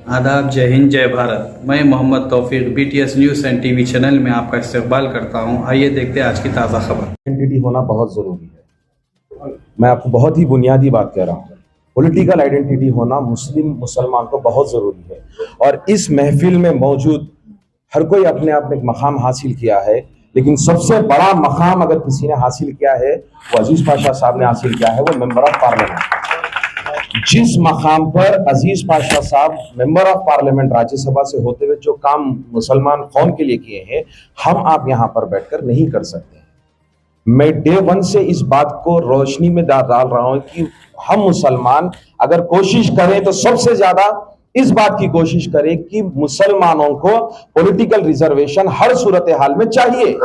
आदाब, जय हिंद, जय भारत। मैं मोहम्मद तौफीक BTS news and TV channel में आपका इस्तकबाल करता हूं। आइए देखते हैं आज की ताज़ा खबर। आइडेंटिटी होना बहुत ज़रूरी है। मैं आपको बहुत ही बुनियादी बात कह रहा हूँ। पॉलिटिकल आइडेंटिटी होना मुसलमान को बहुत ज़रूरी है। और इस महफिल में मौजूद हर कोई अपने आप में एक मकाम हासिल किया है, लेकिन सबसे बड़ा मकाम अगर किसी ने हासिल किया है वो अजीज पाशा साहब ने हासिल किया है, वो मेंबर ऑफ पार्लियामेंट। जिस मकाम पर अजीज पाशा साहब मेंबर ऑफ पार्लियामेंट राज्यसभा से होते हुए जो काम मुसलमान कौम के लिए किए हैं, हम आप यहाँ पर बैठकर नहीं कर सकते। मैं डे वन से इस बात को रोशनी में डाल रहा हूं कि हम मुसलमान अगर कोशिश करें तो सबसे ज्यादा इस बात की कोशिश करें कि मुसलमानों को पॉलिटिकल रिजर्वेशन हर सूरत हाल में चाहिए।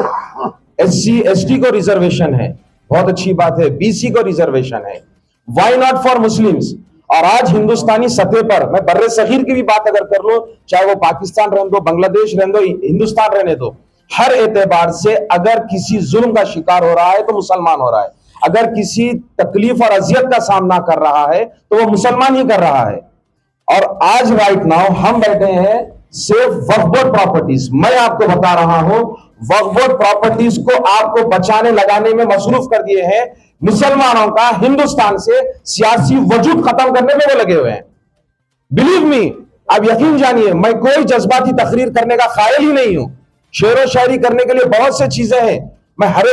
SC ST को रिजर्वेशन है, बहुत अच्छी बात है। BC को रिजर्वेशन है, वाई नॉट फॉर मुस्लिम्स। और आज हिंदुस्तानी सतह पर मैं बर्रे सगीर की भी बात अगर कर लो, चाहे वो पाकिस्तान रहने दो, बांग्लादेश रहने दो, हिंदुस्तान रहने दो, हर एतबार से अगर किसी जुल्म का शिकार हो रहा है तो मुसलमान हो रहा है। अगर किसी तकलीफ और अजियत का सामना कर रहा है तो वो मुसलमान ही कर रहा है। और आज राइट नाउ हम बैठे हैं सेफ वक्फ बोर्ड प्रॉपर्टीज। मैं आपको बता रहा हूं, वक्फ बोर्ड प्रॉपर्टीज को आपको बचाने लगाने में मसरूफ कर दिए हैं। मुसलमानों का हिंदुस्तान से सियासी वजूद खत्म करने में वो लगे हुए हैं। बिलीव मी, आप यकीन जानिए, मैं कोई जज्बाती तकरीर करने का कायल ही नहीं हूं। शेर व शायरी करने के लिए बहुत से चीजें हैं, मैं हर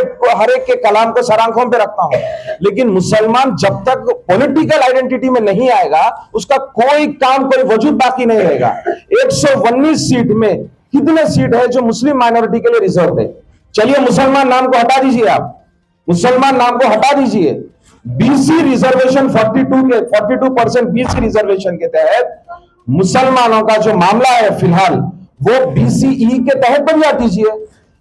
एक के कलाम को सर आंखों पे रखता हूं, लेकिन मुसलमान जब तक पॉलिटिकल आइडेंटिटी में नहीं आएगा उसका कोई काम, कोई वजूद बाकी नहीं रहेगा। 119 सीट में कितने सीट है जो मुस्लिम माइनॉरिटी के लिए रिजर्व है? चलिए मुसलमान नाम को हटा दीजिए, आप मुसलमान नाम को हटा दीजिए। BC रिजर्वेशन 42% BC रिजर्वेशन के तहत मुसलमानों का जो मामला है फिलहाल वो BCE के तहत बन जा दीजिए।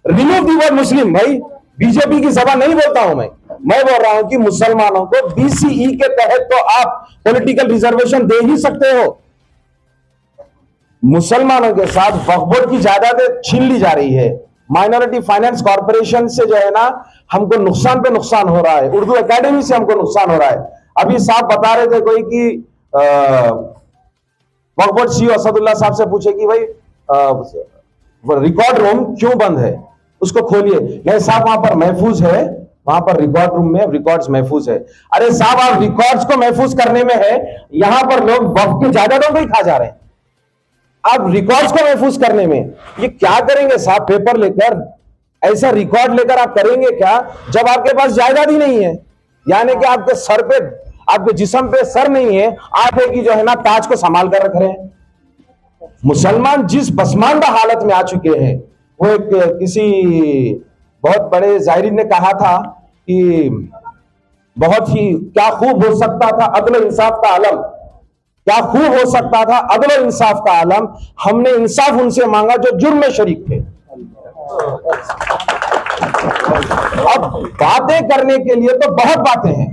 रिमूव दी वर्ड मुस्लिम। भाई बीजेपी की जबान नहीं बोलता हूं मैं बोल रहा हूं कि मुसलमानों को BCE के तहत तो आप पॉलिटिकल रिजर्वेशन दे ही सकते हो। मुसलमानों के साथ वक्फ बोर्ड की जायदादें छीन ली जा रही है। माइनॉरिटी फाइनेंस कॉर्पोरेशन से जो है ना, हमको नुकसान पे नुकसान हो रहा है। उर्दू एकेडमी से हमको नुकसान हो रहा है। अभी साहब बता रहे थे कोई कि वक्फ बोर्ड CEO असदुल्ला साहब से पूछे कि भाई रिकॉर्ड रूम क्यों बंद है, उसको खोलिए। नहीं साहब, वहां पर महफूज है, वहां पर रिकॉर्ड रूम में रिकॉर्ड्स महफूज है। अरे साहब, आप रिकॉर्ड्स को महफूज करने में है, यहां पर लोग वक्फ की जायदादों को ही खा जा रहे हैं। आप रिकॉर्ड्स को महफूज करने में ये क्या करेंगे साहब? पेपर लेकर, ऐसा रिकॉर्ड लेकर आप करेंगे क्या जब आपके पास जायदाद ही नहीं है? यानी कि आपके सर पे, आपके जिस्म पे सर नहीं है, आप है कि जो है ना ताज को संभाल कर रख रहे हैं। मुसलमान जिस पसमानदा हालत में आ चुके हैं, वो एक किसी बहुत बड़े जायरीन ने कहा था कि बहुत ही क्या खूब हो सकता था अदल इंसाफ का आलम, क्या खूब हो सकता था अदल इंसाफ का आलम। हमने इंसाफ उनसे मांगा जो जुर्म में शरीक थे। अब बातें करने के लिए तो बहुत बातें हैं।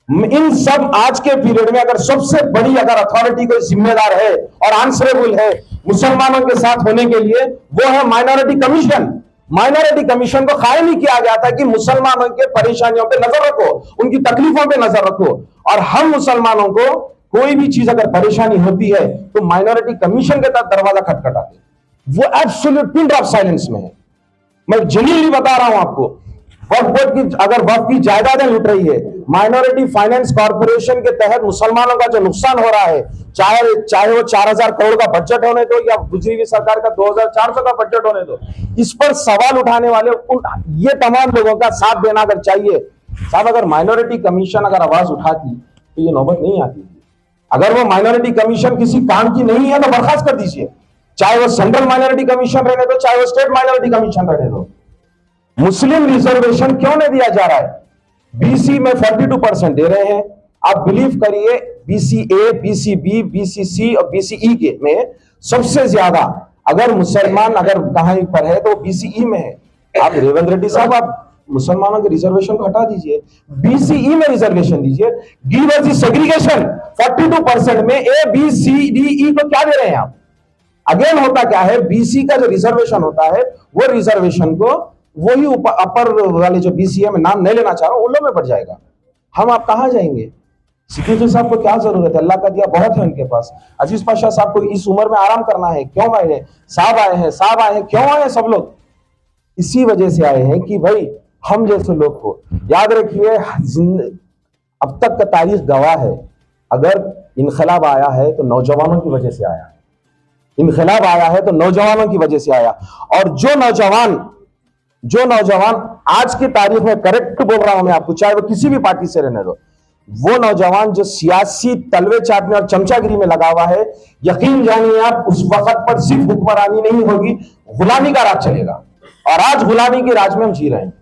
इन सब आज के पीरियड में अगर सबसे बड़ी अगर अथॉरिटी कोई जिम्मेदार है और आंसरेबल है मुसलमानों के साथ होने के लिए, वो है माइनॉरिटी कमीशन। माइनॉरिटी कमीशन को कायम ही किया गया था कि मुसलमानों के परेशानियों पे नजर रखो, उनकी तकलीफों पे नजर रखो। और हम मुसलमानों को कोई भी चीज अगर परेशानी होती है तो माइनॉरिटी कमीशन के तहत दरवाजा खटखटाते, वो एब्सोल्यूट पिन ड्रॉप साइलेंस में है। मैं जेन्युइनली बता रहा हूं आपको, वक्फ बोर्ड की अगर वक्फ की जायदादें लूट रही है, माइनॉरिटी फाइनेंस कॉर्पोरेशन के तहत मुसलमानों का जो नुकसान हो रहा है, चाहे वो 4000 करोड़ का बजट होने दो या गुजरी हुई सरकार का 2400 का बजट होने दो, इस पर सवाल उठाने वाले ये तमाम लोगों का साथ देना अगर चाहिए। साहब, अगर माइनॉरिटी कमीशन अगर आवाज उठाती तो ये नौबत नहीं आती। अगर वो माइनॉरिटी कमीशन किसी काम की नहीं है तो बर्खास्त कर दीजिए, चाहे वो सेंट्रल माइनॉरिटी कमीशन रहने दो, चाहे वो स्टेट माइनॉरिटी कमीशन रहने दो। मुस्लिम रिजर्वेशन क्यों नहीं दिया जा रहा है? BC में 42% दे रहे हैं। आप बिलीव करिए, BCA, BCB, BCC और BCE के में सबसे ज्यादा अगर मुसलमान अगर कहीं पर है तो BCE में है। आप रेवंत रेड्डी साहब, आप मुसलमानों के रिजर्वेशन को हटा दीजिए, BCE में रिजर्वेशन दीजिए। गिव अस द सेग्रीगेशन 42% में A, B, C, D, E को क्या दे रहे हैं आप? अगेन होता क्या है, BC का जो रिजर्वेशन होता है वो रिजर्वेशन को वही अपर वाले जो BCA में नाम नहीं लेना चाह रहा हूं, उन लोगों में बढ़ जाएगा। हम आप कहां जाएंगे? सिद्दीकी साहब को क्या जरूरत है? अल्लाह का दिया बहुत है उनके पास। अजीज पाशा साहब को इस उम्र में आराम करना है, क्यों आए हैं? साहब आए हैं, साहब आए हैं, क्यों आए हैं सब लोग? इसी वजह से आए हैं कि भाई हम जैसे लोग को याद रखिए, अब तक का तारीख गवाह है, अगर इनकलाब आया है तो नौजवानों की वजह से आया है। इनकलाब आया है तो नौजवानों की वजह से आया। और जो नौजवान आज की तारीख में, करेक्ट बोल रहा हूं मैं आपको, चाहे वो किसी भी पार्टी से रहने दो, वो नौजवान जो सियासी तलवे चाटने और चमचागिरी में लगा हुआ है, यकीन जानिए आप, उस वक्त पर सिर्फ हुक्मरानी नहीं होगी, गुलामी का राज चलेगा। और आज गुलामी के राज में हम जी रहे हैं।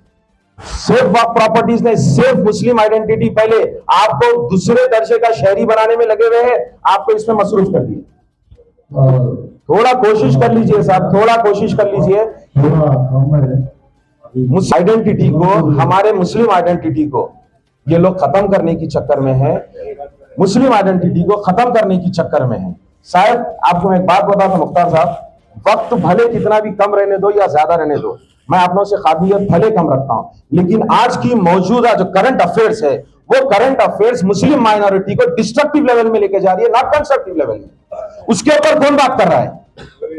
सेफ वक्फ प्रॉपर्टीज ने सेफ मुस्लिम आइडेंटिटी, पहले आपको दूसरे दर्जे का शहरी बनाने में लगे हुए हैं, आपको इसमें मसरूफ कर दिए। थोड़ा कोशिश कर लीजिए साहब, थोड़ा कोशिश कर लीजिए। आइडेंटिटी को, हमारे मुस्लिम आइडेंटिटी को ये लोग खत्म करने की चक्कर में है, मुस्लिम आइडेंटिटी को खत्म करने की चक्कर में है। शायद आपको मैं एक बात बताता हूं मुख्तार साहब, वक्त भले कितना भी कम रहने दो या ज्यादा रहने दो, मैं आप लोगों से काबिलियत भले कम रखता हूं, लेकिन आज की मौजूदा जो करंट अफेयर्स है, वो करंट अफेयर्स मुस्लिम माइनॉरिटी को डिस्ट्रक्टिव लेवल में लेके जा रही है, नॉट कंस्ट्रक्टिव लेवल में। उसके ऊपर कौन बात कर रहा है?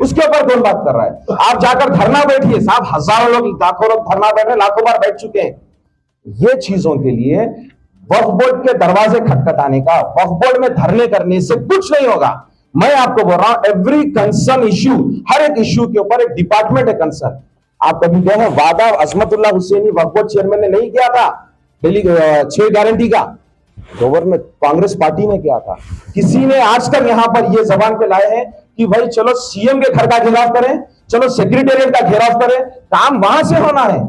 उसके ऊपर कौन बात कर रहा है? आप जाकर धरना बैठिए साहब, हजारों लोग, लाखों लोग धरना बैठे, लाखों बार बैठ चुके हैं। ये चीजों के लिए वक्फ बोर्ड के दरवाजे खटखटाने का, वक्फ बोर्ड में धरने करने से कुछ नहीं होगा। मैं आपको बोल रहा हूं, एवरी कंसर्न इश्यू, हर एक इश्यू के ऊपर एक डिपार्टमेंट है कंसर्न। आप कभी गए हैं? वादा अजमतुल्लाह हुसैनी वक्फ बोर्ड चेयरमैन ने नहीं किया था दिल्ली 6 गारंटी का, गवर्नमेंट कांग्रेस पार्टी ने किया था। किसी ने आज तक यहां पर यह जबान पे लाए हैं कि भाई चलो सीएम के घर का घेराव करें, चलो सेक्रेटेरिएट का घेराव करें? काम वहां से होना है।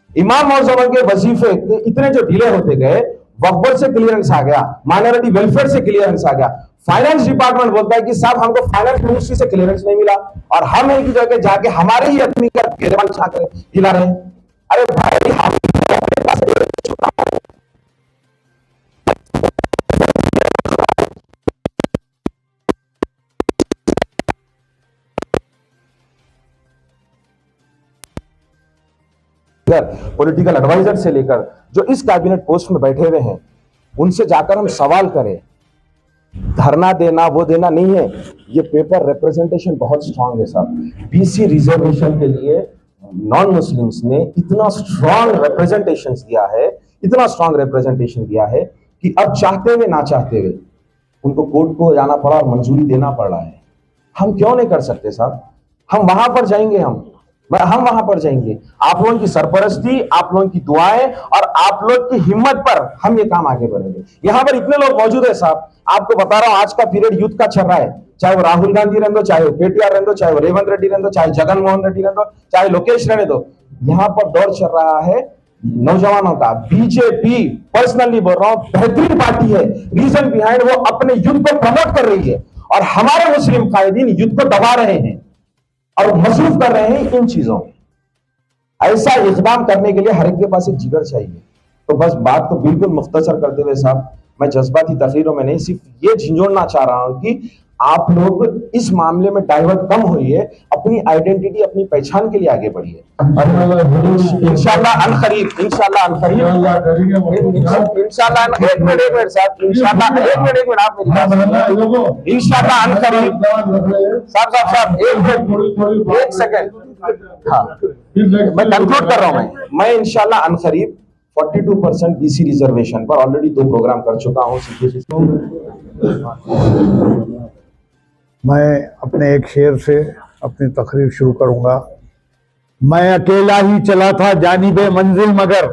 इमाम मौजूद के वजीफे इतने जो डिले होते गए, वक्फ बोर्ड से क्लियरेंस आ गया, माइनॉरिटी वेलफेयर से क्लियरेंस आ गया, फाइनेंस डिपार्टमेंट बोलता है कि साहब हमको फाइनेंस मिनिस्ट्री से क्लियरेंस नहीं मिला, और हम एक जगह जाके हमारे ही आदमी का घेराव छाकर हिला रहे हैं। अरे भाई, हम पॉलिटिकल एडवाइजर से लेकर जो इस कैबिनेट पोस्ट में बैठे हुए हैं, उनसे जाकर हम सवाल करें। धरना देना वो देना नहीं है, ये पेपर रिप्रेजेंटेशन बहुत स्ट्रांग है साहब। बीसी रिजर्वेशन के लिए नॉन मुस्लिम्स ने इतना स्ट्रांग रिप्रेजेंटेशन दिया है, इतना स्ट्रांग रिप्रेजेंटेशन दिया है कि अब चाहते हुए ना चाहते हुए उनको कोर्ट को जाना पड़ा और मंजूरी देना पड़ रहा है। हम क्यों नहीं कर सकते साहब? हम वहां पर जाएंगे, हम वहां पर जाएंगे। आप लोगों की सरपरस्ती, आप लोगों की दुआएं और आप लोग की हिम्मत पर हम ये काम आगे बढ़ेंगे। यहां पर इतने लोग मौजूद है साहब, आपको बता रहा हूं, आज का पीरियड युद्ध का चल रहा है। चाहे वो राहुल गांधी रहने दो, चाहे वो केटीआर रहने दो, चाहे वो रेवंत रेड्डी रहने दो, चाहे जगन मोहन रेड्डी रहने दो, चाहे लोकेश रहने दो, यहां पर दौर चल रहा है नौजवानों का। बीजेपी, पर्सनली बोल रहा हूं, बेहतरीन पार्टी है। रीजन बिहाइंड, वो अपने युद्ध को प्रमोट कर रही है और हमारे मुस्लिम कायदीन युद्ध को दबा रहे हैं और मसरूफ कर रहे हैं इन चीजों में। ऐसा इकदाम करने के लिए हर एक के पास एक जिगर चाहिए। तो बस बात को बिल्कुल मुख्तसर करते हुए साहब, मैं जज्बाती तकरीरों में नहीं, सिर्फ ये झिंझोड़ना चाह रहा हूं कि आप लोग इस मामले में डाइवर्ट कम होइए, अपनी आइडेंटिटी, अपनी पहचान के लिए आगे बढ़िए। इंशाल्लाह अनकरीब, इंशाल्लाह अनकरीब, इंशाल्लाह एक मिनट साहब, इंशाल्लाह एक मिनट आप मेरी बात, इंशाल्लाह अनकरीब साहब एक सेकंड, हाँ मैं कंक्लूड कर रहा हूं। मैं इंशाल्लाह अनकरीब 42% बीसी रिजर्वेशन पर ऑलरेडी 2 प्रोग्राम कर चुका हूं। मैं अपने एक शेर से अपनी तकरीर शुरू करूंगा। मैं अकेला ही चला था जानिबे मंजिल, मगर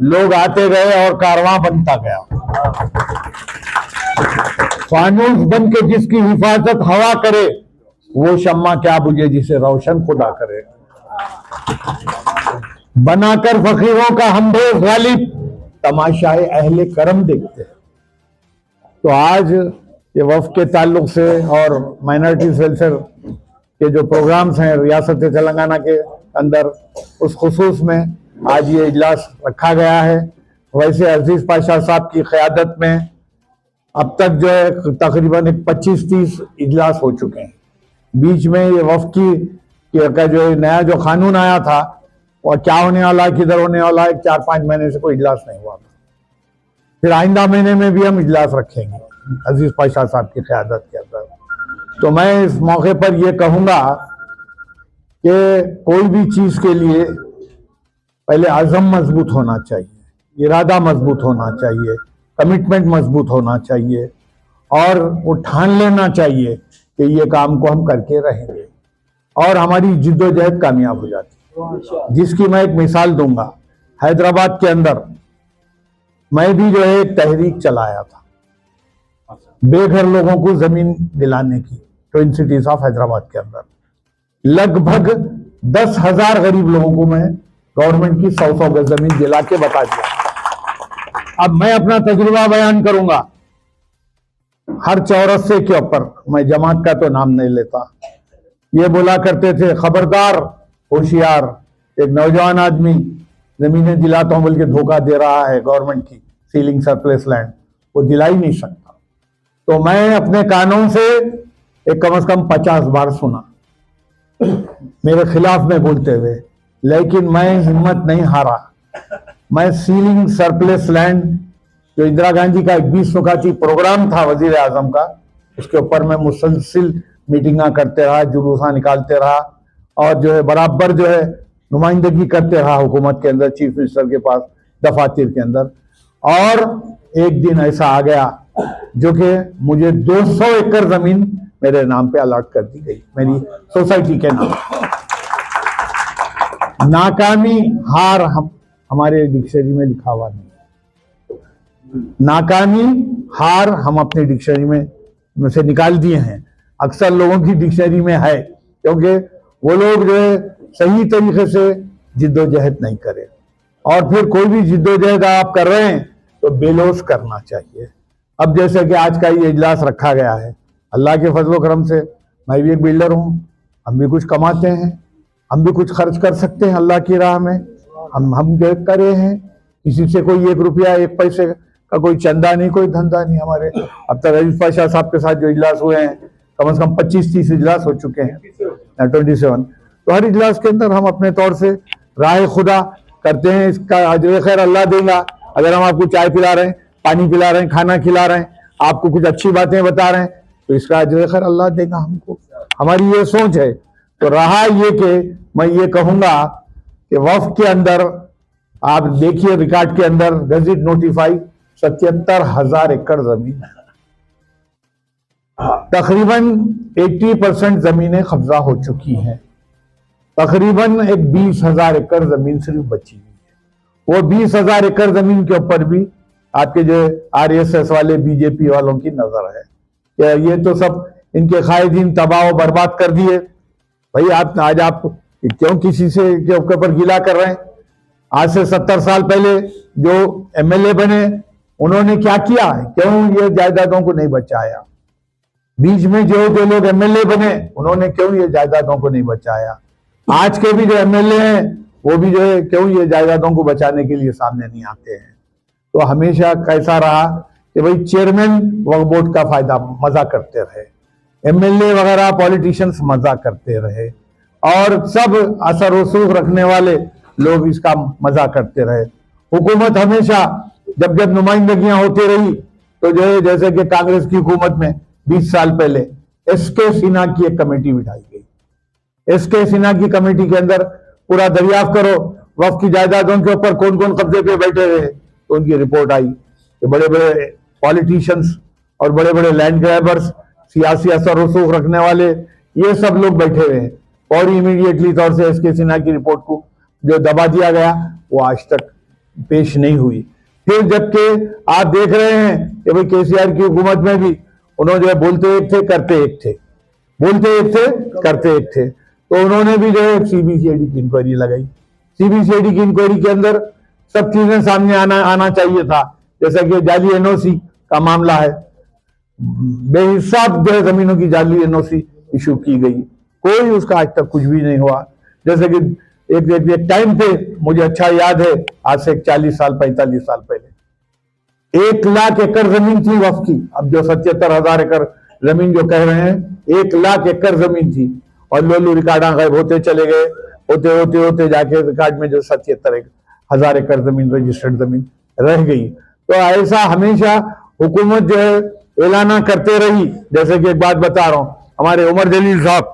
लोग आते गए और कारवां बनता गया। फानूस बन के जिसकी हिफाजत हवा करे, वो शम्मा क्या बुझे जिसे रोशन खुदा करे। बनाकर फकीरों का हमदोज गालिब, तमाशाए अहले करम देखते हैं। तो आज ये वफ़ के ताल्लुक से और माइनॉरिटीज वेलफेयर के जो प्रोग्राम्स हैं रियासत तेलंगाना के अंदर, उस खुसूस में आज ये इजलास रखा गया है। वैसे अजीज पाशा साहब की क़यादत में अब तक जो है तकरीबन 25-30 इजलास हो चुके हैं। बीच में ये वफ़ का जो नया जो कानून आया था, और क्या होने वाला है, किधर होने वाला है, 4-5 महीने से कोई इजलास नहीं हुआ था। फिर आइंदा महीने में भी हम इजलास रखेंगे अजीज पाशा साहब की क़यादत के अंदर। तो मैं इस मौके पर यह कहूँगा कि कोई भी चीज़ के लिए पहले अज़म मजबूत होना चाहिए, इरादा मजबूत होना चाहिए, कमिटमेंट मजबूत होना चाहिए और वो ठान लेना चाहिए कि ये काम को हम करके रहेंगे और हमारी जिद्दोजहद कामयाब हो जाती है। जिसकी मैं एक मिसाल दूंगा, हैदराबाद के अंदर मैं भी जो है एक तहरीक चलाया था बेघर लोगों को जमीन दिलाने की, ट्विन सिटीज ऑफ हैदराबाद के अंदर लगभग 10,000 गरीब लोगों को मैं गवर्नमेंट की 100 गज जमीन दिला के बता दिया। अब मैं अपना तजुर्बा बयान करूंगा। हर चौरस्ते के ऊपर, मैं जमात का तो नाम नहीं लेता, ये बोला करते थे खबरदार होशियार, एक नौजवान आदमी जमीनें दिलाता हूं बोल के धोखा दे रहा है गवर्नमेंट की सीलिंग सरप्लस लैंड, वो दिला ही नहीं सकता। तो मैं अपने कानों से एक कम से कम 50 बार सुना मेरे खिलाफ में बोलते हुए, लेकिन मैं हिम्मत नहीं हारा। मैं सीलिंग सरप्लस लैंड, जो इंदिरा गांधी का एक 20 वक़्ती प्रोग्राम था वजीर आजम का, उसके ऊपर मैं मुसलसिल मीटिंगा करते रहा, जुलूसा निकालते रहा और जो है बराबर जो है नुमाइंदगी करते रहा हुकूमत के अंदर, चीफ मिनिस्टर के पास, दफातर के अंदर। और एक दिन ऐसा आ गया जो कि मुझे 200 एकड़ जमीन मेरे नाम पे अलॉट कर दी गई, मेरी सोसाइटी के नाम। नाकामी हार हमारे डिक्शनरी में लिखा हुआ नहीं, नाकामी हार हम अपनी डिक्शनरी में से निकाल दिए हैं। अक्सर लोगों की डिक्शनरी में है क्योंकि वो लोग जो है सही तरीके से जिद्दोजहद नहीं करें। और फिर कोई भी जिद्दोजहद आप कर रहे हैं तो बेलोस करना चाहिए। अब जैसे कि आज का ये इजलास रखा गया है, अल्लाह के फजल करम से मैं भी एक बिल्डर हूँ, हम भी कुछ कमाते हैं, हम भी कुछ खर्च कर सकते हैं अल्लाह की राह में। हम जो करे हैं, किसी से कोई 1 रुपया 1 पैसे का कोई चंदा नहीं, कोई धंधा नहीं हमारे। अब तक अजीज पाशा साहब के साथ जो इजलास हुए हैं, कम से कम 25-30 इजलास हो चुके हैं, 27। तो हर इजलास के अंदर हम अपने तौर से राह खुदा करते हैं, इसका अजर खैर अल्लाह देगा। अगर हम आपको चाय पिला रहे हैं, पानी पिला रहे हैं, खाना खिला रहे हैं, आपको कुछ अच्छी बातें बता रहे हैं, तो इसका अजर खैर अल्लाह देगा हमको। हमारी ये सोच है। तो रहा ये कि मैं ये कहूँगा कि वक्फ के अंदर आप देखिए, रिकॉर्ड के अंदर गजट नोटिफाई 77,000 एकड़ जमीन है। तकरीबन 80% जमीनें कब्जा हो चुकी हैं। तकरीबन एक 20,000 एकड़ जमीन सिर्फ बची हुई है। वो 20,000 एकड़ जमीन के ऊपर भी आपके जो RSS वाले, बीजेपी वालों की नजर है कि ये तो सब इनके कायदीन तबाह और बर्बाद कर दिए। भाई आज आप क्यों किसी से के ऊपर गिला कर रहे हैं? आज से 70 साल पहले जो MLA बने, उन्होंने क्या किया? क्यों ये जायदादों को नहीं बचाया? बीच में जो लोग MLA बने, उन्होंने क्यों ये जायदादों को नहीं बचाया? आज के भी जो MLA हैं, वो भी जो है क्यों ये जायदादों को बचाने के लिए सामने नहीं आते हैं? तो हमेशा कैसा रहा कि भाई चेयरमैन वक्फ बोर्ड का फायदा मजा करते रहे, MLA वगैरह पॉलिटिशियंस मजा करते रहे और सब असर रसूख रखने वाले लोग इसका मजा करते रहे। हुकूमत हमेशा जब नुमाइंदगियां होती रही तो जो है, जैसे कि कांग्रेस की हुकूमत में 20 साल पहले SK सिन्हा की एक कमेटी बिठाई गई। SK सिन्हा की कमेटी के अंदर पूरा दरियाफ्त करो वक्फ की जायदादों के ऊपर कौन कौन कब्जे पे बैठे रहे। तो उनकी रिपोर्ट आई कि बड़े बड़े पॉलिटिशियंस और बड़े बड़े लैंड ग्रैबर्स, सियासी असर रसूख रखने वाले, ये सब लोग बैठे हुए हैं। और इमीडिएटली तौर से SK सिन्हा की रिपोर्ट को जो दबा दिया गया, वो आज तक पेश नहीं हुई। फिर जबकि आप देख रहे हैं कि भाई KCR की हुकूमत में भी उन्होंने जो है बोलते एक थे, करते एक थे, बोलते एक थे, करते एक थे। तो उन्होंने भी जो है CBCID की इंक्वायरी लगाई। CBCID की इंक्वायरी के अंदर सब चीजें सामने आना चाहिए था, जैसा कि जाली NOC का मामला है, बेहिसाब जो है जमीनों की जाली NOC इशू की गई, कोई उसका आज तक कुछ भी नहीं हुआ। जैसे कि एक टाइम पे मुझे अच्छा याद है, आज से 40 साल 45 साल पहले 1 लाख एकड़ जमीन थी वक्फ की। अब जो 77,000 एकड़ जमीन जो कह रहे हैं, 1 लाख एकड़ जमीन थी और लोलू रिकॉर्ड गायब होते चले गए, होते होते होते जाके रिकॉर्ड में जो 77,000 एकड़ जमीन रजिस्टर्ड जमीन रह गई। तो ऐसा हमेशा हुकूमत जो है ऐलाना करते रही। जैसे कि एक बात बता रहा हूं, हमारे उमर जलील साहब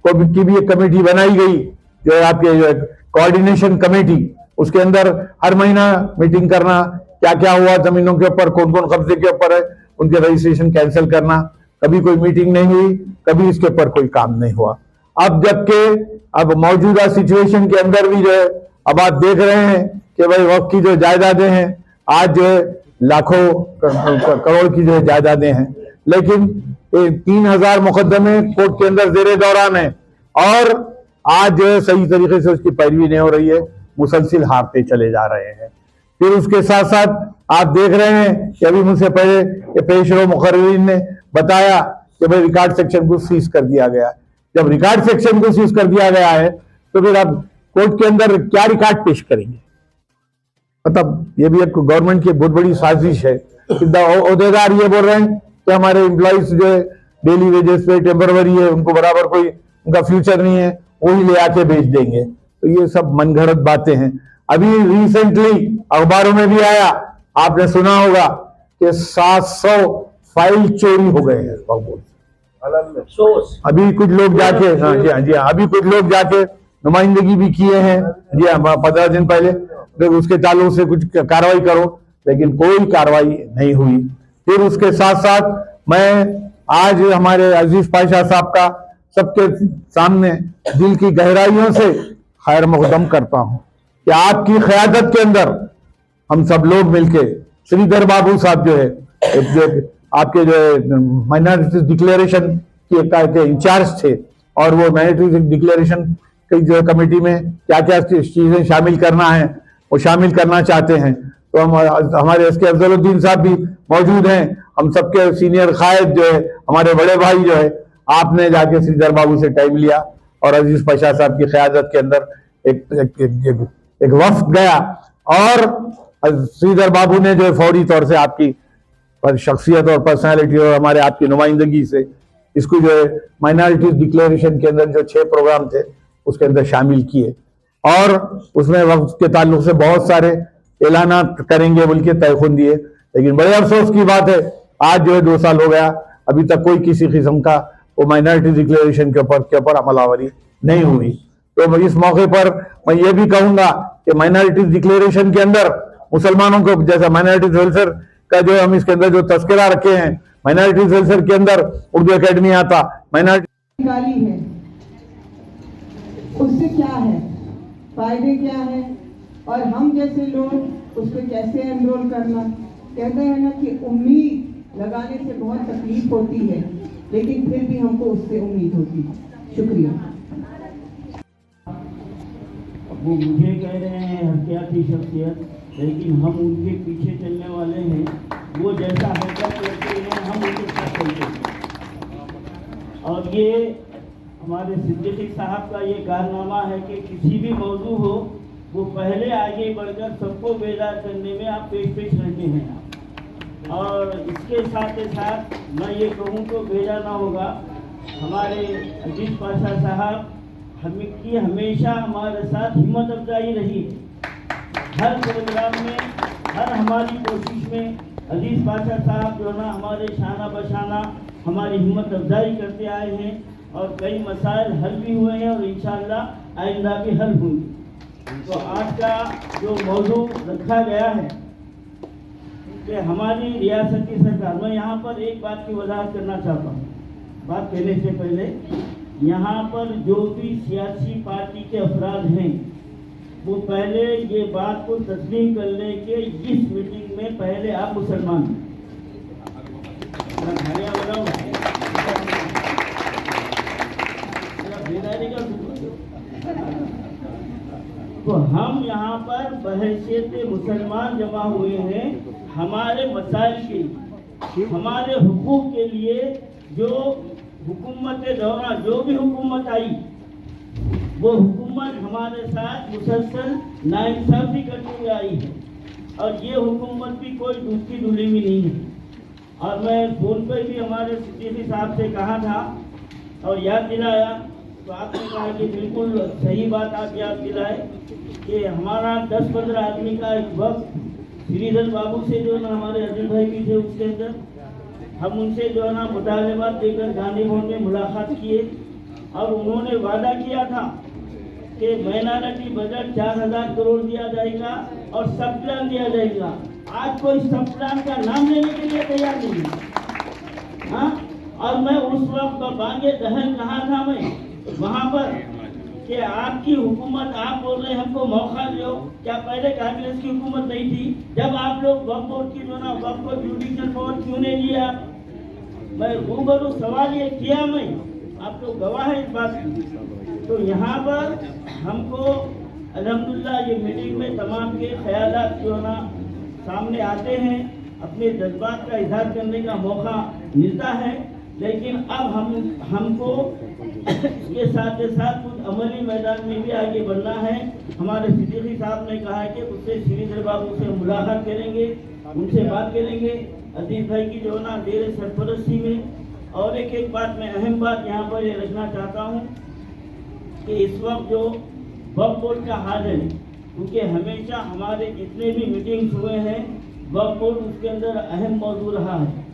की भी एक कमेटी बनाई गई, जो है आपके जो कोऑर्डिनेशन कमेटी, उसके अंदर हर महीना मीटिंग करना, क्या क्या हुआ जमीनों के ऊपर, कौन कौन कब्जे के ऊपर है, उनके रजिस्ट्रेशन कैंसिल करना। कभी कोई मीटिंग नहीं हुई, कभी इसके ऊपर कोई काम नहीं हुआ। अब जबकि अब मौजूदा सिचुएशन के अंदर भी जो है अब आप देख रहे हैं कि भाई वक्त की जो जायदादें हैं आज जो है लाखों करोड़ की जो है जायदादें हैं, लेकिन 3000 मुकदमे कोर्ट के अंदर जेरे दौरान है और आज जो है सही तरीके से उसकी पैरवी नहीं हो रही है, मुसलसिल हारते चले जा रहे हैं। फिर उसके साथ साथ आप देख रहे हैं कि अभी मुझसे पहले पेशरो मुकर्रिरीन ने बताया कि भाई रिकॉर्ड सेक्शन को सीज कर दिया गया। जब रिकॉर्ड सेक्शन को सीज कर दिया गया है तो फिर आप कोर्ट के अंदर क्या रिकॉर्ड पेश करेंगे? मतलब ये भी एक गवर्नमेंट की बहुत बड़ी साजिश है। ओहदेदार ये बोल रहे हैं कि हमारे एम्प्लॉइज जो है डेली वेजेस पे टेम्पररी है, उनको बराबर कोई उनका फ्यूचर नहीं है, वही ले आके भेज देंगे। तो ये सब मनगढ़ंत बातें हैं। अभी रिसेंटली अखबारों में भी आया, आपने सुना होगा कि 700 फाइल चोरी हो गए हैं। अभी कुछ लोग जाके अभी कुछ लोग जाके नुमाइंदगी भी किए हैं, जी हाँ, 15 दिन पहले, तो उसके ताल्लुक से कुछ कार्रवाई करो, लेकिन कोई कार्रवाई नहीं हुई। फिर उसके साथ साथ मैं आज हमारे अजीज पाशा साहब का सबके सामने दिल की गहराइयों से खैर मकदम करता हूं कि आपकी क़यादत के अंदर हम सब लोग मिलके, श्रीधर बाबू साहब जो है आपके जो माइनॉरिटी डिक्लेरेशन के इंचार्ज थे, और वो माइनॉरिटी डिक्लेरेशन की जो कमेटी में क्या क्या चीजें शामिल करना है वो शामिल करना चाहते हैं। तो हम हमारे एस के अफजलुद्दीन साहब भी मौजूद हैं, हम सबके सीनियर कायद जो है, हमारे बड़े भाई जो है, आपने जाके श्रीधर बाबू से टाइम लिया और अजीज पाशा साहब की क़यादत के अंदर एक वफ्द गया और श्रीधर बाबू ने जो है फौरी तौर से आपकी शख्सियत और पर्सनालिटी और हमारे आपकी नुमाइंदगी से इसको जो है माइनॉरिटीज डिक्लेरेशन के अंदर जो 6 प्रोग्राम थे उसके अंदर शामिल किए और उसमें वक्त के ताल्लुक से बहुत सारे ऐलाना करेंगे बोल के तयखुन दिए। लेकिन बड़े अफसोस की बात है, आज जो है 2 साल हो गया, अभी तक कोई किसी किस्म का वो माइनॉरिटी डिक्लेरेशन के ऊपर अमलावरी नहीं हुई। तो इस मौके पर मैं ये भी कहूंगा कि माइनॉरिटी डिक्लेरेशन के अंदर मुसलमानों को, जैसा माइनॉरिटी वेलफेयर का जो हम इसके अंदर जो तस्करा रखे हैं, माइनॉरिटी वेलफेयर के अंदर उर्दू एकेडमी आता, माइनॉरिटी गाली है, उससे क्या है, फायदे क्या है, और हम जैसे लोग उस पर कैसे एनरोल करना। कहते हैं ना कि उम्मीद लगाने से बहुत तकलीफ होती है, लेकिन फिर भी हमको उससे उम्मीद होती है। शुक्रिया। वो मुझे कह रहे हैं हथियाती शख्सियत, लेकिन हम उनके पीछे चलने वाले हैं। वो जैसा हरकत करते हैं हम उनके साथ चलते हैं। और ये हमारे सिद्दीकी साहब का ये कारनामा है कि किसी भी मौजू हो वो पहले आगे बढ़कर सबको बेदार करने में आप पेश रहते हैं। और इसके साथ ही साथ मैं ये कहूँ तो भेजा ना होगा, हमारे अजीज पाशा साहब की हमेशा हमारे साथ हिम्मत अफजाई रही। हर प्रोग्राम में, हर हमारी कोशिश में अजीज पाशा साहब जो ना हमारे शाना बशाना हमारी हिम्मत अफजाई करते आए हैं और कई मसाइल हल भी हुए हैं और इंशाअल्लाह आइंदा भी हल होंगे। तो आज का जो मौजू रखा गया है कि हमारी रियासती सरकार, मैं यहाँ पर एक बात की वजाहत करना चाहता हूँ। बात कहने से पहले, यहाँ पर जो भी सियासी पार्टी के अफराद हैं वो पहले ये बात को तस्लीम कर लें कि इस मीटिंग में पहले आप मुसलमान हैं। तो हम यहाँ पर बहैसियत मुसलमान जमा हुए हैं हमारे मसाइल के लिए, हमारे हुकूक के लिए। जो हुकूमत के दौरान जो भी हुकूमत आई वो हुकूमत हमारे साथ मुसलसल नाइंसाफी करती हुई आई है और ये हुकूमत भी कोई दूसरी धुली हुई नहीं है। और मैं फोन पर भी हमारे सिद्दीकी साहब से कहा था और याद दिलाया, तो आपने कहा कि बिल्कुल सही बात आप याद दिलाए कि हमारा 10-15 आदमी का एक वक्त श्रीधर बाबू से जो है ना हमारे अजीत भाई भी थे उसके अंदर, हम उनसे जो है ना मुतालबात देकर गांधी भवन में मुलाकात किए और उन्होंने वादा किया था कि माइनॉरिटी बजट 4,000 करोड़ दिया जाएगा और सब प्लान दिया जाएगा। आज कोई सब प्लान का नाम लेने के लिए तैयार नहीं है। हाँ, और मैं उस वक्त बांगे दहन कहा था मैं वहाँ पर कि आपकी हुकूमत, आप बोल रहे हैं हमको मौका दो, क्या पहले कांग्रेस की हुकूमत नहीं थी? जब आप लोग वक्फ बोर्ड की जो ना वक्फ को जुडिशल पावर क्यों नहीं लिया? मैं रूबरू सवाल ये किया, मैं आप लोग गवाह है इस बात की। तो यहाँ पर हमको अल्हम्दुलिल्लाह ये मीटिंग में तमाम के ख्यालात जो ना सामने आते हैं, अपने जज्बात का इजहार करने का मौका मिलता है। लेकिन अब हमको इसके साथ साथ कुछ अमली मैदान में भी आगे बढ़ना है। हमारे सिद्दीकी साहब ने कहा है कि उससे श्रीधर बाबू से मुलाकात करेंगे, उनसे बात करेंगे अजीत भाई की जो ना देर सरपरस्ती में। और एक बात मैं अहम बात यहाँ पर ये रखना चाहता हूँ कि इस वक्त जो वक्फ बोर्ड का हाल है, क्योंकि हमेशा हमारे जितने भी मीटिंग्स हुए हैं वक्फ बोर्ड उसके अंदर अहम मौजू रहा है।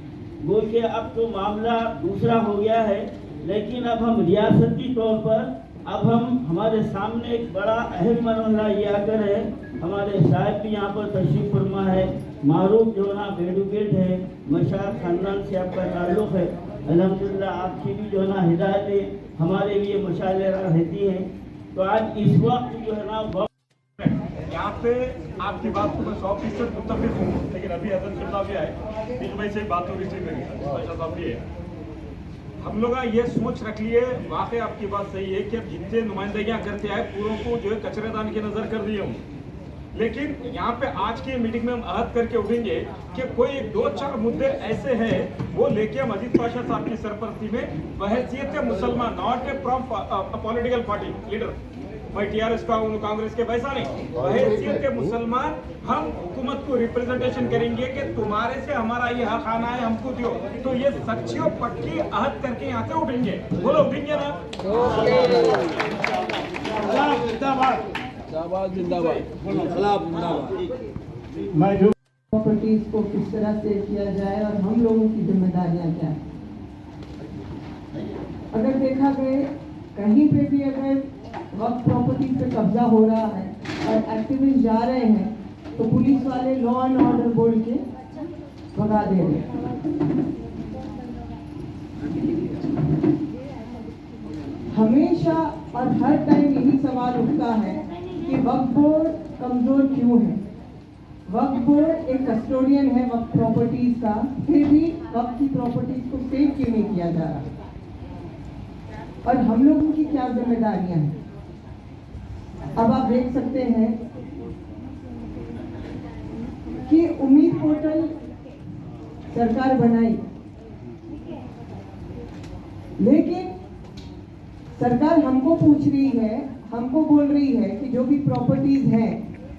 वो कि अब तो मामला दूसरा हो गया है, लेकिन अब हम रियासती तौर पर अब हमारे सामने एक बड़ा अहम मसला ये आकर है। हमारे साहब भी यहाँ पर तशरीफ फरमा है, मारूफ जो ना एडवोकेट है, मशार खानदान से आपका ताल्लुक़ है। अल्हम्दुलिल्लाह आपकी भी जो ना हिदायतें हमारे लिए मशाले रहती हैं। तो आज इस वक्त जो है ना यहाँ पे आपकी बात को मैं 100% मुत्तफिक हूँ, लेकिन अभी हजरत सुल्ला भी आए, बीच में से बात हो रही थी मेरी, साहब भी है। हम लोग ये सोच रख लिए, वाकई आपकी बात सही है कि अब जितने नुमाइंदगियाँ करते आए पूरों को जो है कचरेदान की नज़र कर दिए हूँ। लेकिन यहाँ पे आज की मीटिंग में हम अहद करके उठेंगे कि कोई 2-4 मुद्दे ऐसे हैं वो लेके हम अजीत पाशा साहब की सरपरस्ती में बहैसियत मुसलमान, not a from political party leader, मैं टीआरएस का हूँ कांग्रेस के, वैसा नहीं, बहैसियत के मुसलमान हम हुकूमत को रिप्रेजेंटेशन करेंगे कि तुम्हारे से हमारा ये हक आना है, हमको दो। तो ये सच्ची और पक्की अहद करके यहाँ से उठेंगे। बोलो उठेंगे ना? प्रॉपर्टीज को किस तरह से किया जाए और हम लोगों की जिम्मेदारियां क्या है। अगर देखा गए कहीं पे भी अगर वक्त प्रॉपर्टीज पे कब्जा हो रहा है और एक्टिविस्ट जा रहे हैं तो पुलिस वाले लॉ एंड ऑर्डर बोल के भगा दे रहे हैं। हमेशा और हर टाइम यही सवाल उठता है कि वक्फ बोर्ड कमजोर क्यों है। वक्फ बोर्ड एक कस्टोडियन है वक्फ प्रॉपर्टीज का, फिर भी वक्फ की प्रॉपर्टीज को सेव क्यों नहीं किया जा रहा और हम लोगों की क्या जिम्मेदारियां हैं। अब आप देख सकते हैं कि उम्मीद पोर्टल सरकार बनाई, लेकिन सरकार हमको पूछ रही है, हमको बोल रही है कि जो भी प्रॉपर्टीज हैं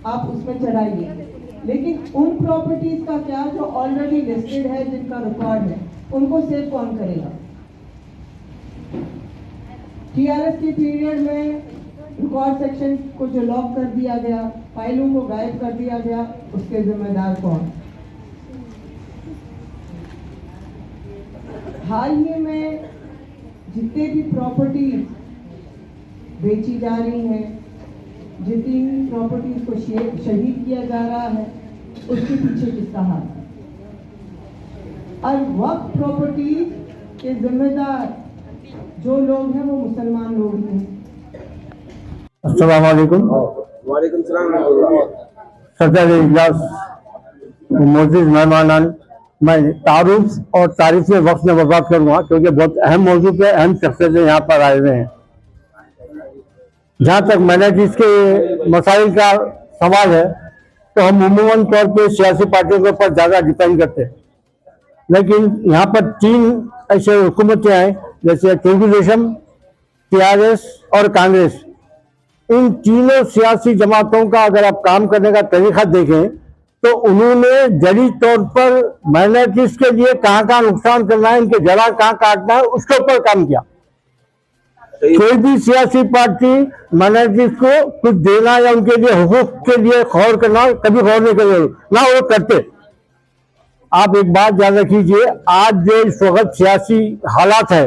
आप उसमें चढ़ाइए, लेकिन उन प्रॉपर्टीज का क्या जो ऑलरेडी लिस्टेड है, जिनका रिकॉर्ड है, उनको सेव कौन करेगा। टीआरएस के पीरियड में रिकॉर्ड सेक्शन को जो लॉक कर दिया गया, फाइलों को गायब कर दिया गया, उसके जिम्मेदार कौन। हाल ही में जितने भी प्रॉपर्टीज बेची जा रही हैं, जितनी प्रॉपर्टीज को शहीद किया जा रहा है, उसके पीछे किसका हाथ है। और वक्फ प्रॉपर्टीज के जिम्मेदार जो लोग हैं वो मुसलमान लोग हैं। अस्सलाम वालेकुम। वालेकुम सलाम। सदर इजलास मोअज़्ज़िज़ मेहमानान, मैं तारुफ और तारीफ वक्त में बात करूँगा क्योंकि बहुत अहम मौजू पे अहम शख्सियतें यहाँ पर आए हुए हैं। जहाँ तक माइनॉरिटीज़ के मसाइल का सवाल है तो हम अमूमन तौर पे सियासी पार्टियों के ऊपर ज़्यादा डिपेंड करते हैं, लेकिन यहाँ पर 3 ऐसे हुकूमतें हैं जैसे तेलुगुदेशम, टीआरएस और कांग्रेस। इन तीनों सियासी जमातों का अगर आप काम करने का तरीका देखें तो उन्होंने जड़ी तौर पर माइनॉरिटीज के लिए कहाँ कहाँ नुकसान करना है, इनके जड़ा कहाँ काटना है, उसके ऊपर काम किया। कोई भी सियासी पार्टी माइनॉरिटीज को कुछ देना या उनके लिए हुकूक के लिए गौर करना, कभी गौर नहीं कर ना वो करते। आप एक बात याद रखिए, आज जो इस वक्त सियासी हालात है,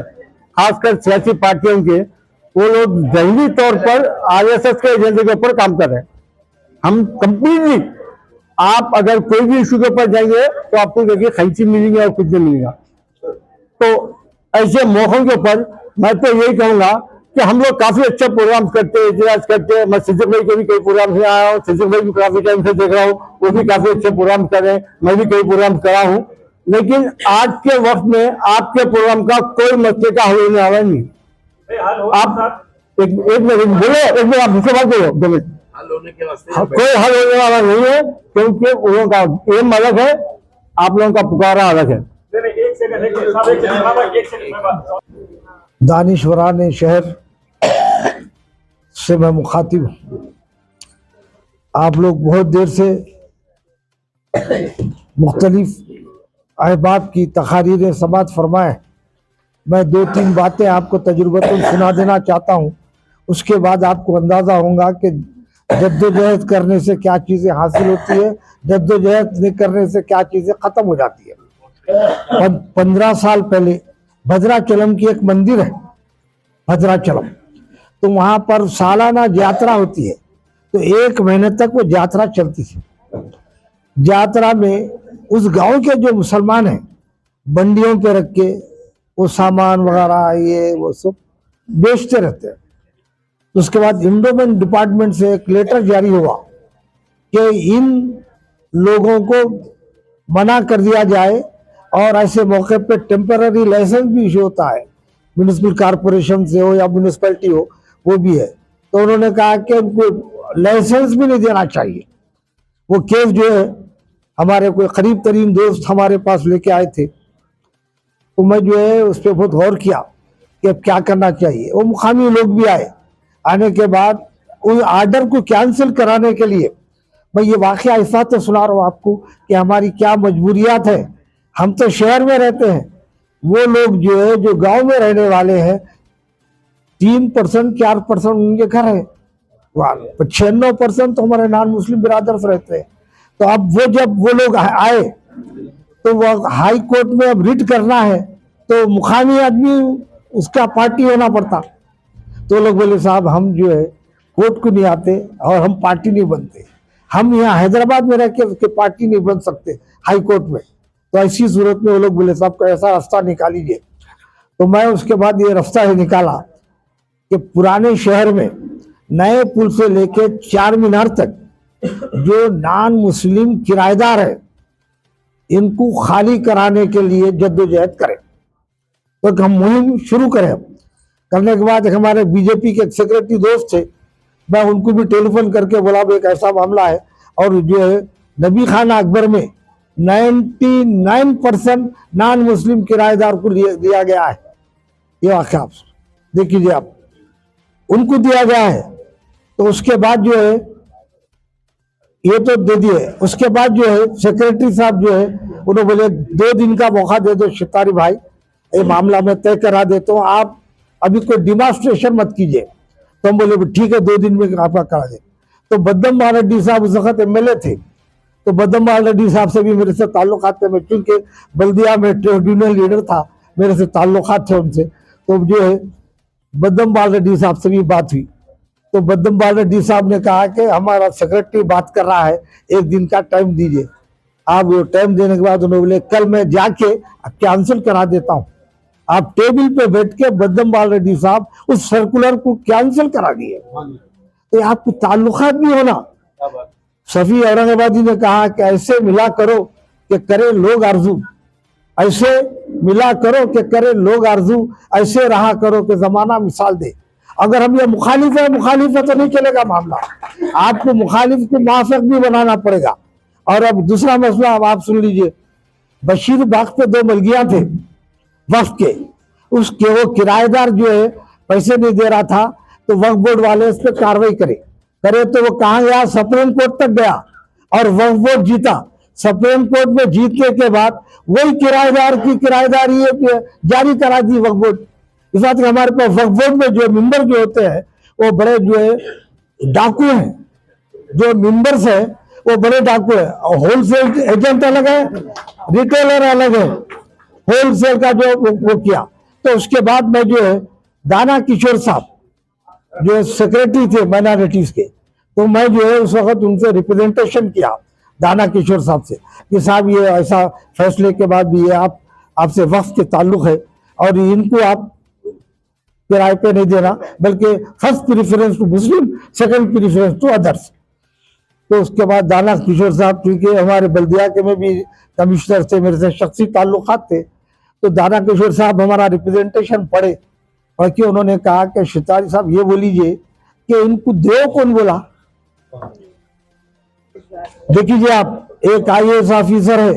खासकर सियासी पार्टियों के, वो लोग जंगी तौर पर आरएसएस के एजेंडे के ऊपर काम कर रहे हैं। हम कंप्लीटली, आप अगर कोई भी इशू के ऊपर जाएंगे तो आपको देखिए खैंची मिलेंगे और कुछ नहीं मिलेगा। तो ऐसे मौकों के ऊपर मैं तो यही कहूंगा कि हम लोग काफी अच्छा प्रोग्राम करते हैं, इजलास करते हैं। मैं सिद्दीक भाई के भी कई प्रोग्राम से आया हूँ, सिद्दीक भाई भी काफी टाइम से देख रहा हूँ, वो भी काफी अच्छे प्रोग्राम कर रहे हैं, मैं भी कई प्रोग्राम करा हूँ। लेकिन आज के वक्त में आपके प्रोग्राम का कोई मसले का हल नहीं आवा नहीं। आप एक मिनट बोलो, एक मिनट आप दूसरे बात बोलो, 2 मिनट। कोई हल होने वाला नहीं है, क्योंकि उन लोगों का एम अलग है, आप लोगों का पुकारा अलग है। दानिशवरान शहर से मैं मुखातिब हूं। आप लोग बहुत देर से मुख्तलिफ अहबाब की तकारीरें समात फरमाए। मैं 2-3 बातें आपको तजुर्बतन सुना देना चाहता हूं, उसके बाद आपको अंदाजा होगा कि जद्दोजहद करने से क्या चीज़ें हासिल होती है, जद्दोजहद नहीं करने से क्या चीज़ें ख़त्म हो जाती है। 15 साल पहले भद्राचलम की एक मंदिर है, भद्राचलम, तो वहाँ पर सालाना यात्रा होती है। तो 1 महीने तक वो यात्रा चलती थी। यात्रा में उस गांव के जो मुसलमान हैं, बंडियों पे रख के वो सामान वगैरह ये वो सब बेचते रहते हैं। उसके बाद इंडोमेंट डिपार्टमेंट से एक लेटर जारी हुआ कि इन लोगों को मना कर दिया जाए, और ऐसे मौके पे टेम्पररी लाइसेंस भी इशू होता है, म्यूनिसिपल कॉरपोरेशन से हो या म्यूनिसिपैलिटी हो, वो भी है। तो उन्होंने कहा कि उनको लाइसेंस भी नहीं देना चाहिए। वो केस जो है, हमारे कोई करीब तरीन दोस्त हमारे पास लेके आए थे, तो मैं जो है उस पर बहुत गौर किया कि अब क्या करना चाहिए। वो मुकामी लोग भी आए, आने के बाद उस आर्डर को कैंसिल कराने के लिए, मैं ये वाकया ऐसा तो सुना रहा हूँ आपको कि हमारी क्या मजबूरियात है। हम तो शहर में रहते हैं, वो लोग जो है जो गांव में रहने वाले हैं, 3% 4% उनके घर है, 96% तो हमारे नॉन मुस्लिम बिरादर्स रहते हैं। तो अब वो जब वो लोग आए तो वो हाई कोर्ट में अब रिट करना है, तो मुकामी आदमी उसका पार्टी होना पड़ता। तो लोग बोले साहब हम जो है कोर्ट को नहीं आते और हम पार्टी नहीं बनते, हम यहाँ हैदराबाद में रह के पार्टी नहीं बन सकते हाई कोर्ट में। तो ऐसी सूरत में वो लोग बोले साहब का ऐसा रास्ता निकालीजिए। तो मैं उसके बाद ये रास्ता ही निकाला कि पुराने शहर में नए पुल से लेके 4 मीनार तक जो नॉन मुस्लिम किराएदार है, इनको खाली कराने के लिए जद्दोजहद करें। तो हम मुहिम शुरू करें। करने के बाद हमारे बीजेपी के सेक्रेटरी दोस्त थे, मैं उनको भी टेलीफोन करके बोला एक ऐसा मामला है, और जो है नबी खाना अकबर में 99% नॉन मुस्लिम किराएदार को दिया गया है। ये वाक़या आप देख लीजिए, आप उनको दिया गया है। तो उसके बाद जो है ये तो दे दिए, उसके बाद जो है सेक्रेटरी साहब जो है उन्होंने बोले 2 दिन का मौका दे दो शितारी भाई, ये मामला मैं तय करा देता हूँ, आप अभी कोई डिमांस्ट्रेशन मत कीजिए। तो हम बोले ठीक है 2 दिन में आपका करा दे। तो बद्दम रेड्डी साहब उस वक्त एमएलए थे, तो बद्दम रेड्डी साहब से भी मेरे से ताल्लुकात थे। मैं चूंकि बल्दिया में ट्रिब्यूनल लीडर था, मेरे से ताल्लुकात थे उनसे। तो जो है बद्दम रेड्डी साहब से भी बात हुई, तो बद्दम रेड्डी साहब ने कहा कि हमारा सेक्रेटरी बात कर रहा है, 1 दिन का टाइम दीजिए। आप वो टाइम देने के बाद उन्होंने बोले कल मैं जाके कैंसिल करा देता हूँ। आप टेबल पे बैठ के बद्दम रेड्डी साहब उस सर्कुलर को कैंसिल करा दिए। तो आपको ताल्लुकात भी होना। शफी औरंगाबादी ने कहा कि ऐसे मिला करो कि करे लोग आरजू, ऐसे मिला करो कि करे लोग आरजू, ऐसे रहा करो कि जमाना मिसाल दे। अगर हम ये मुखालिफ है तो नहीं चलेगा मामला, आपको मुखालिफ को मुआफिक भी बनाना पड़ेगा। और अब दूसरा मसला अब आप सुन लीजिए, बशीर बाग पे 2 मलगियां थे वक्फ के, उसके वो किराएदार जो है पैसे नहीं दे रहा था, तो वक्फ बोर्ड वाले इस पर कार्रवाई करे तो वो कहाँ गया, सुप्रीम कोर्ट तक गया और वक्फ बोर्ड जीता। सुप्रीम कोर्ट में जीतने के बाद वही किराएदार की किराएदारी जारी करा दी वक्फ बोर्ड इस बात के हमारे पास वक्फ बोर्ड में जो मेंबर जो होते हैं वो बड़े जो है डाकू हैं, जो मेंबर्स है वो बड़े डाकू है। होलसेल एजेंट अलग है, रिटेलर अलग है। होलसेल का जो वो किया, तो उसके बाद में जो है दाना किशोर साहब जो सेक्रेटरी थे माइनॉरिटीज के, तो मैं जो है उस वक्त उनसे रिप्रेजेंटेशन किया दाना किशोर साहब से कि साहब ये ऐसा फैसले के बाद भी ये आपसे वक्फ के ताल्लुक है और इनको आप किराए पे नहीं देना, बल्कि first preference to Muslim, second preference to others. तो उसके बाद दाना किशोर साहब क्योंकि हमारे बल्दिया के में भी कमिश्नर थे, मेरे से शख्सी ताल्लुकात थे, तो दाना किशोर साहब हमारा रिप्रेजेंटेशन पढ़ के उन्होंने कहा कि शितारी साहब ये बोलीजिए कि इनको देव कौन बोला। देखिए आप, एक IAS ऑफिसर है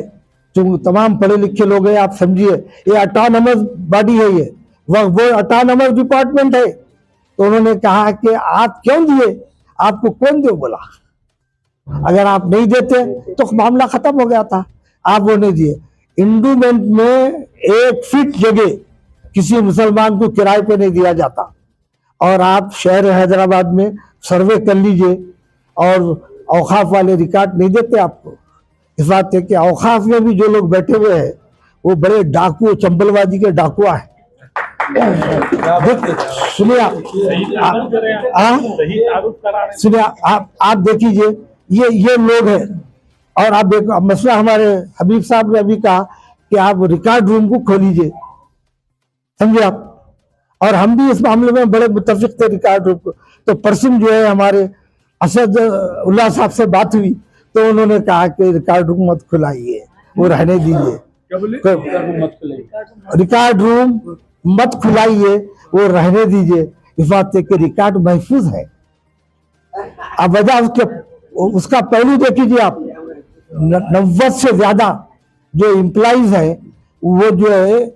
जो तमाम पढ़े लिखे लोग हैं, आप समझिए ये ऑटोनमस बॉडी है, ये वो ऑटोनमस डिपार्टमेंट है। तो उन्होंने कहा कि आप क्यों दिए, आपको कौन दे बोला, अगर आप नहीं देते तो मामला खत्म हो गया था, आप वो नहीं दिए। इंडोमेंट में 1 फीट जगह किसी मुसलमान को किराए पे नहीं दिया जाता। और आप शहर हैदराबाद में सर्वे कर लीजिए और औकाफ वाले रिकॉर्ड नहीं देते आपको। इस बात है कि औकाफ में भी जो लोग बैठे हुए हैं वो बड़े डाकू, चंबलवादी के डाकुआ है। सुनिए सुनिए आप देखिए ये लोग हैं। और आप देखो मसला, हमारे हबीब साहब ने अभी कहा कि आप रिकॉर्ड रूम को खोलीजिए, समझे आप। और हम भी इस मामले में बड़े मुतफिक थे रिकॉर्ड रूम को। तो परसों जो है हमारे असद उल्लाह साहब से बात हुई, तो उन्होंने कहा कि रिकॉर्ड रूम मत खुलाइए, वो रहने दीजिए, रिकॉर्ड रूम मत खुलाइए, वो रहने दीजिए। इस बात से कि रिकॉर्ड महफूज है। अब वजह उसका पहलू देखिए आप, 90 से ज्यादा जो एम्प्लॉइज है वो जो है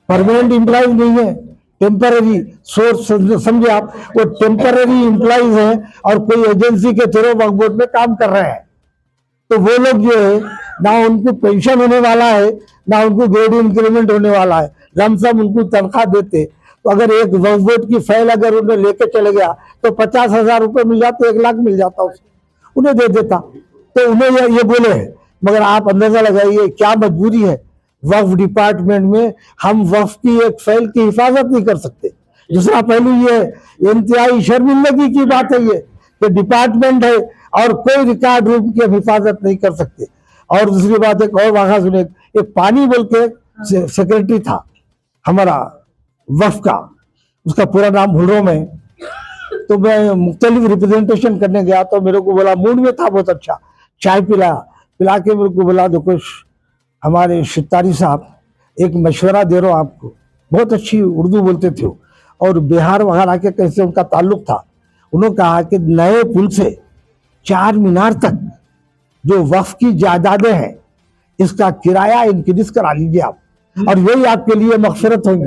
परमानेंट एम्प्लॉइज नहीं है, टेम्पररी सोर्स, समझे आप, वो टेम्पररी एम्प्लॉइज हैं और कोई एजेंसी के थ्रू वक्फ बोर्ड में काम कर रहे हैं। तो वो लोग जो है ना उनको पेंशन होने वाला है, ना उनको ग्रेड इंक्रीमेंट होने वाला है, लमसम उनको तनख्वाह देते। तो अगर एक वक्फ बोर्ड की फाइल अगर उन्हें लेके चले गया तो 50,000 रुपये मिल जाते, 1 लाख मिल जाता, उन्हें दे देता। तो उन्हें ये बोले है, मगर आप अंदाजा लगाइए क्या मजबूरी है वक्फ डिपार्टमेंट में, हम वक्फ की एक फाइल की हिफाजत नहीं कर सकते। दूसरा पहलू ये है, इंतहाई शर्मिंदगी की बात है ये कि डिपार्टमेंट है और कोई रिकॉर्ड रूम की हिफाजत नहीं कर सकते। और दूसरी बात एक और वाक़ा सुने, एक पानी बोल के सेक्रेटरी था हमारा वक्फ का, उसका पूरा नाम भूल रहा हूं मैं। तो मैं मुख्तलिफ रिप्रेजेंटेशन करने गया तो मेरे को बोला, मूड में था बहुत अच्छा, चाय पिला के मेरे को बोला, देखो हमारे शितारी साहब एक मशवरा दे रहा हूँ आपको, बहुत अच्छी उर्दू बोलते थे और बिहार वगैरह के कैसे उनका ताल्लुक था। उन्होंने कहा कि नए पुल से 4 मीनार तक जो वक्फ की जायदादें हैं इसका किराया इंक्रीज करा लीजिए आप, और यही आपके लिए मगफिरत होगी।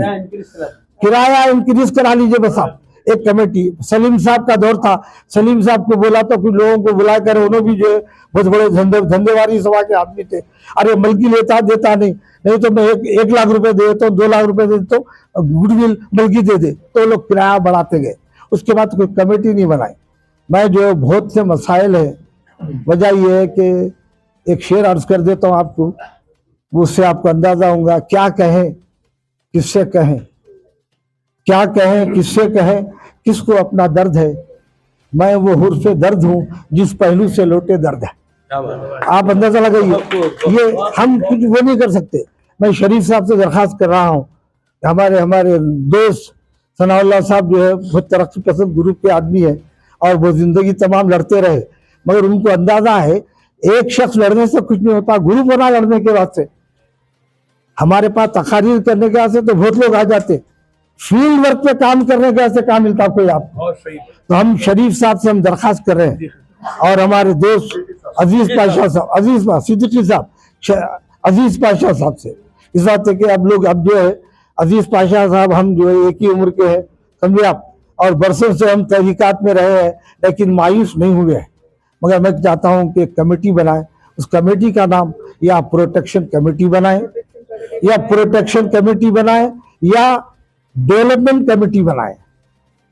किराया इंक्रीज करा लीजिए बस आप। एक कमेटी, सलीम साहब का दौर था, सलीम साहब को बोला तो कुछ लोगों को बुला कर, उन्होंने भी जो है बहुत बड़े धंधेवारी सभा के आदमी थे, अरे मलकी लेता देता नहीं तो मैं 1 लाख रुपए दे देता हूँ, 2 लाख रुपए दे देता हूँ, गुडविल मलकी दे दे। तो लोग किराया बढ़ाते गए, उसके बाद कोई कमेटी नहीं बनाई। मैं जो बहुत से मसाइल है, वजह यह है कि एक शेर अर्ज कर देता हूँ आपको, उससे आपको अंदाजा होगा क्या कहें किससे कहें, क्या कहें किससे कहें, किसको अपना दर्द है। मैं वो हुर्फ दर्द हूं जिस पहलू से लौटे दर्द है। आप अंदाजा लगाइए, ये हम कुछ वो नहीं कर सकते। मैं शरीफ साहब से दरखास्त कर रहा हूँ, हमारे दोस्त सनाउल्लाह साहब जो है बहुत तरक्की पसंद ग्रुप के आदमी है और वो जिंदगी तमाम लड़ते रहे, मगर उनको अंदाजा है एक शख्स लड़ने से कुछ नहीं होता, ग्रुप बना लड़ने के वास्ते। हमारे पास तकारीर करने के वास्ते तो बहुत लोग आ जाते, फील्ड वर्क पे काम करने के वास्ते कहाँ मिलता कोई आपको। तो हम शरीफ साहब से हम दरखास्त कर रहे हैं और हमारे दोस्त अजीज पाशा साहब, सिद्दीकी साहब, अजीज पाशा साहब से इस बात है कि अब जो है अजीज पाशा साहब हम जो है एक ही उम्र के हैं, समझे आप, और बरसों से हम तहरीकात में रहे हैं लेकिन मायूस नहीं हुए हैं। मगर मैं चाहता हूं कि कमेटी बनाए, उस कमेटी का नाम या प्रोटेक्शन कमेटी बनाए या प्रोटेक्शन कमेटी बनाए या डेवलपमेंट कमेटी बनाए,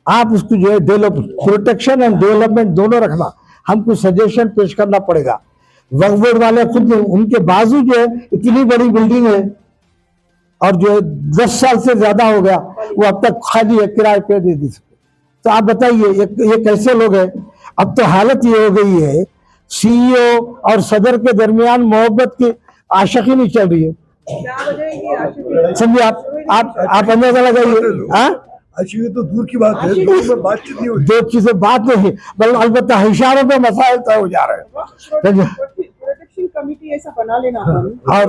आप उसको जो है प्रोटेक्शन एंड डेवलपमेंट दोनों रखना, हमको सजेशन पेश करना पड़ेगा। वक्फ बोर्ड वाले खुद उनके बाजू जो है इतनी बड़ी बिल्डिंग है और जो है 10 साल से ज्यादा हो गया, वो अब तक खाली है, किराए पे दे दी सकते। तो आप बताइए ये कैसे लोग हैं? अब तो हालत ये हो गई है, सीईओ और सदर के दरमियान मोहब्बत की आशिकी नहीं चल रही है। समझिए आप अंदाजा लगाइए। हाँ, आशिकी तो दूर की बात है, दो में बातचीत नहीं होती। दो चीजें बात नहीं, बल्कि अलबत्ता इशारों पे मसाइल तय हो जा रहे हैं। प्रोटेक्शन कमेटी ऐसा बना लेना और